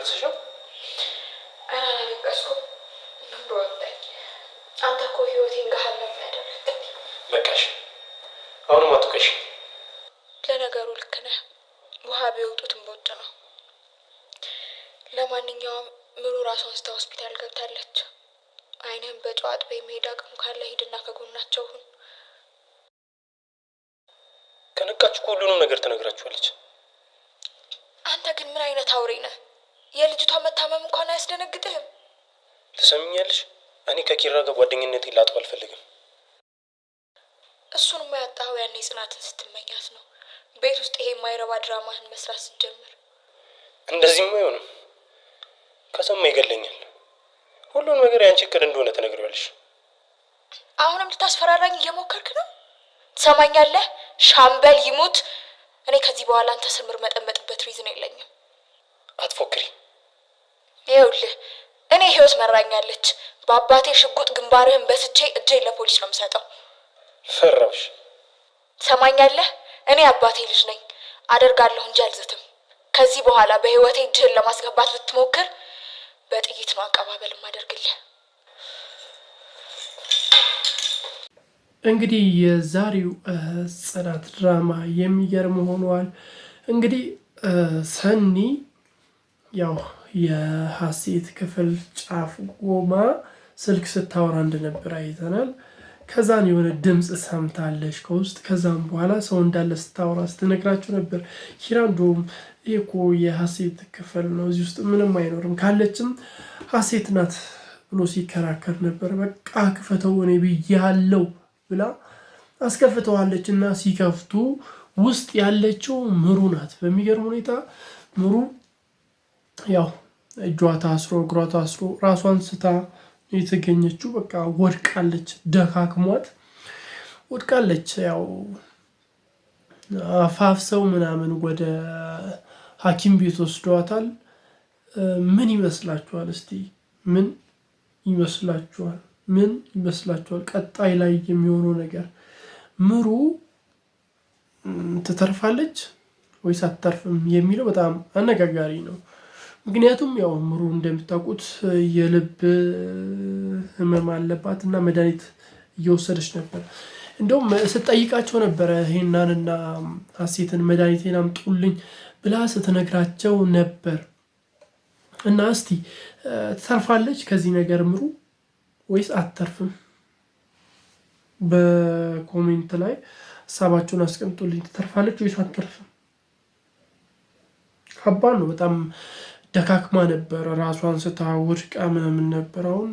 አላለቀሰሽም? አላለቀስኩም። ምን በወጣኝ። አንተ እኮ ህይወቴን ገሃነም ያደረግህ። በቃሽ፣ አሁንም አትውቀሽ። ለነገሩ ልክ ነህ። ውሃ ቢወጡት እምቦጭ ነው። ለማንኛውም ምሩ ራሷን ስታ ሆስፒታል ገብታለች። አይንህን በጨው አጥበህ የመሄድ አቅሙ ካለ ሂድና ከጎናቸው ሁን። ከነቃች እኮ ሁሉንም ነገር ትነግራችኋለች። አንተ ግን ምን አይነት አውሬ ነህ? የልጅቷ መታመም እንኳን አያስደነግጥህም? ትሰሚኛለሽ? እኔ ከኪራ ጋር ጓደኝነቴን ላጥብ አልፈልግም። እሱንማ ያጣኸው ያኔ ጽናትን ስትመኛት ነው። ቤት ውስጥ ይሄ የማይረባ ድራማህን መስራት ስትጀምር። እንደዚህም አይሆንም። ከሰማ ይገለኛል። ሁሉን ነገር ያንቺ እቅድ እንደሆነ ትነግሪዋለሽ። አሁንም ልታስፈራራኝ እየሞከርክ ነው? ትሰማኛለህ? ሻምበል ይሙት፣ እኔ ከዚህ በኋላ አንተ ስምር መጠመጥበት ሪዝን የለኝም። አትፎክሪ። ይኸውልህ እኔ ህይወት መራኛለች። በአባቴ ሽጉጥ ግንባርህን በስቼ እጄን ለፖሊስ ነው የምሰጠው። ፈራሽ? ትሰማኛለህ? እኔ አባቴ ልጅ ነኝ። አደርጋለሁ እንጂ አልዝትም። ከዚህ በኋላ በህይወቴ እጅህን ለማስገባት ብትሞክር በጥይት ነው አቀባበል ማደርግልህ። እንግዲህ የዛሬው ጽናት ድራማ የሚገርም ሆኗል። እንግዲህ ሰኒ ያው የሀሴት ክፍል ጫፍ ቆማ ስልክ ስታወራ እንደነበር አይተናል። ከዛን የሆነ ድምፅ ሰምታለች ከውስጥ። ከዛም በኋላ ሰው እንዳለ ስታወራ ስትነግራችሁ ነበር። ኪራ እንደውም ይሄ እኮ የሀሴት ክፍል ነው፣ እዚህ ውስጥ ምንም አይኖርም፣ ካለችም ሀሴት ናት ብሎ ሲከራከር ነበር። በቃ ክፈተው እኔ ብያለሁ ብላ አስከፍተዋለች። እና ሲከፍቱ ውስጥ ያለችው ምሩ ናት። በሚገርም ሁኔታ ምሩ ያው እጇ ታስሮ እግሯ ታስሮ ራሷን ስታ የተገኘችው። በቃ ወድቃለች፣ ደካክሟት ወድቃለች። ያው አፋፍሰው ምናምን ወደ ሐኪም ቤት ወስደዋታል። ምን ይመስላችኋል? እስቲ ምን ይመስላችኋል? ምን ይመስላችኋል? ቀጣይ ላይ የሚሆነው ነገር ምሩ ትተርፋለች ወይስ አትተርፍም የሚለው በጣም አነጋጋሪ ነው። ምክንያቱም ያው ምሩ እንደምታውቁት የልብ ህመም አለባት እና መድኃኒት እየወሰደች ነበር። እንደውም ስትጠይቃቸው ነበረ ሄናንና ሀሴትን መድኃኒቴን አምጡልኝ ብላ ስትነግራቸው ነበር። እና እስቲ ትተርፋለች ከዚህ ነገር ምሩ ወይስ አትተርፍም? በኮሜንት ላይ ሀሳባቸውን አስቀምጡልኝ። ትተርፋለች ወይስ አትተርፍም? ከባድ ነው በጣም። ደካክማ ነበር፣ ራሷን ስታ ወድቃ ምናምን ነበር። አሁን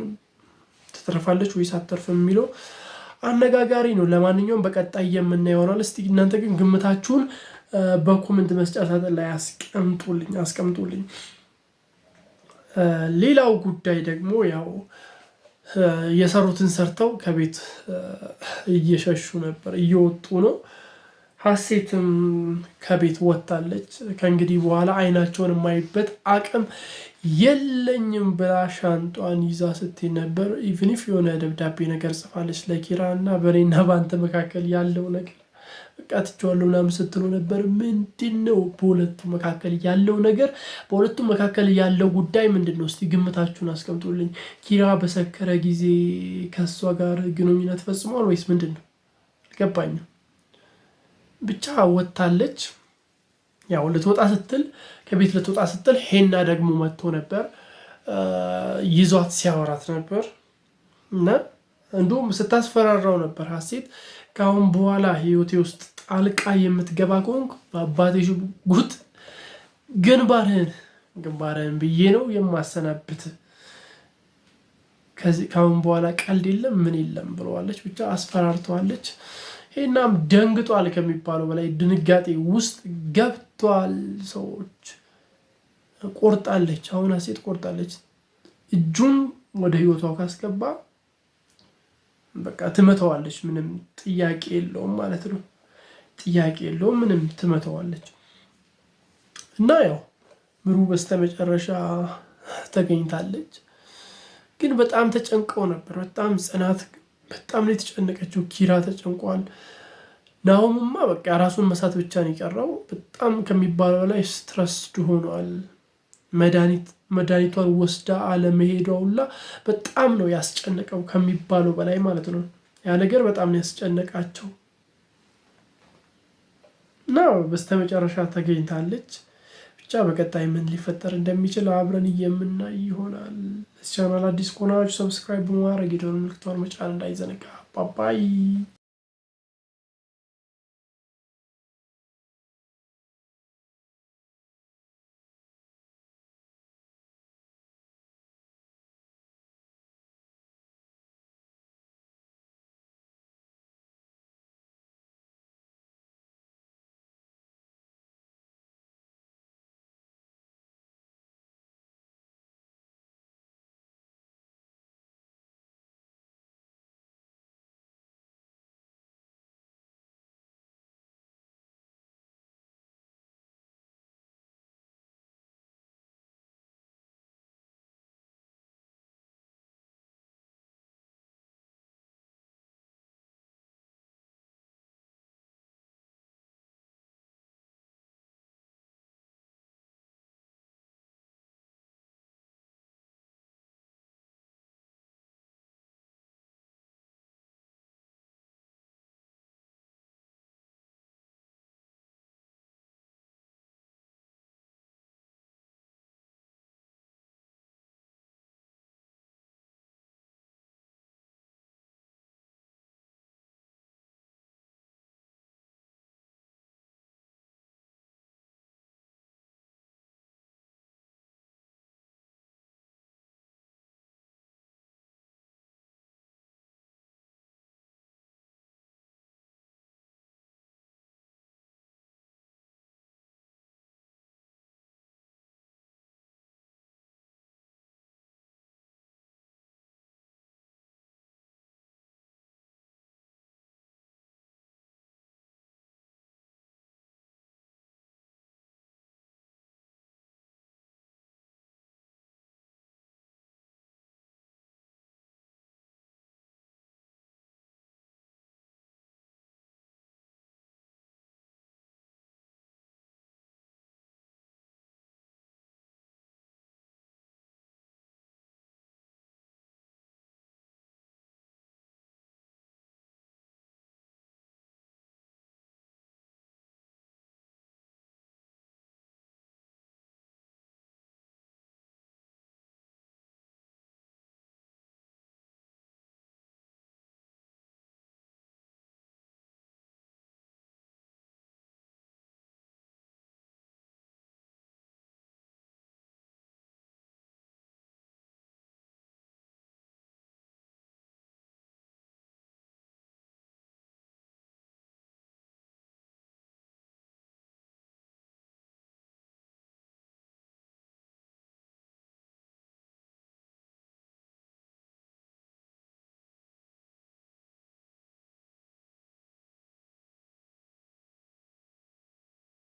ትተርፋለች ወይስ አትተርፍም የሚለው አነጋጋሪ ነው። ለማንኛውም በቀጣይ የምናየው ይሆናል። እስቲ እናንተ ግን ግምታችሁን በኮሜንት መስጫ ሳጥን ላይ አስቀምጡልኝ። ሌላው ጉዳይ ደግሞ ያው የሰሩትን ሰርተው ከቤት እየሸሹ ነበር፣ እየወጡ ነው። ሀሴትም ከቤት ወጥታለች። ከእንግዲህ በኋላ አይናቸውን የማይበት አቅም የለኝም ብላ ሻንጧን ይዛ ስትይ ነበር። ኢቭን ኢፍ የሆነ ደብዳቤ ነገር ጽፋለች ለኪራ እና በእኔና በአንተ መካከል ያለው ነገር በቃ ትቼዋለሁ ምናምን ስትሉ ነበር። ምንድን ነው በሁለቱ መካከል ያለው ነገር? በሁለቱ መካከል ያለው ጉዳይ ምንድን ነው? እስቲ ግምታችሁን አስቀምጡልኝ። ኪራ በሰከረ ጊዜ ከእሷ ጋር ግንኙነት ፈጽሟል ወይስ ምንድን ነው? አልገባኝም። ብቻ ወጥታለች። ያው ልትወጣ ስትል ከቤት ልትወጣ ስትል ሄና ደግሞ መጥቶ ነበር፣ ይዟት ሲያወራት ነበር እና እንዲሁም ስታስፈራራው ነበር ሀሴት ከአሁን በኋላ ህይወቴ ውስጥ ጣልቃ የምትገባ ከሆንክ በአባቴ ሽጉጥ ግንባርህን ብዬ ነው የማሰናብት፣ ከአሁን በኋላ ቀልድ የለም ምን የለም ብለዋለች። ብቻ አስፈራርተዋለች። ሄናም ደንግጧል ከሚባለው በላይ ድንጋጤ ውስጥ ገብቷል። ሰዎች ቆርጣለች፣ አሁን ሀሴት ቆርጣለች። እጁን ወደ ህይወቷ ካስገባ በቃ ትመተዋለች። ምንም ጥያቄ የለውም ማለት ነው። ጥያቄ የለውም፣ ምንም ትመተዋለች። እና ያው ምሩ በስተመጨረሻ ተገኝታለች። ግን በጣም ተጨንቀው ነበር። በጣም ጽናት በጣም ነው የተጨነቀችው። ኪራ ተጨንቋል። ናሆምማ በቃ ራሱን መሳት ብቻ ነው የቀረው። በጣም ከሚባለው በላይ ስትረስድ ሆኗል። መድኃኒት መድኃኒቷን ወስዳ አለመሄዷ ሁላ በጣም ነው ያስጨነቀው ከሚባለው በላይ ማለት ነው። ያ ነገር በጣም ነው ያስጨነቃቸው እና በስተመጨረሻ ተገኝታለች። ብቻ በቀጣይ ምን ሊፈጠር እንደሚችል አብረን የምናይ ይሆናል። ቻናል አዲስ ከሆናችሁ ሰብስክራይብ በማድረግ የደወል ምልክቱን መጫን እንዳይዘነጋ። ባባይ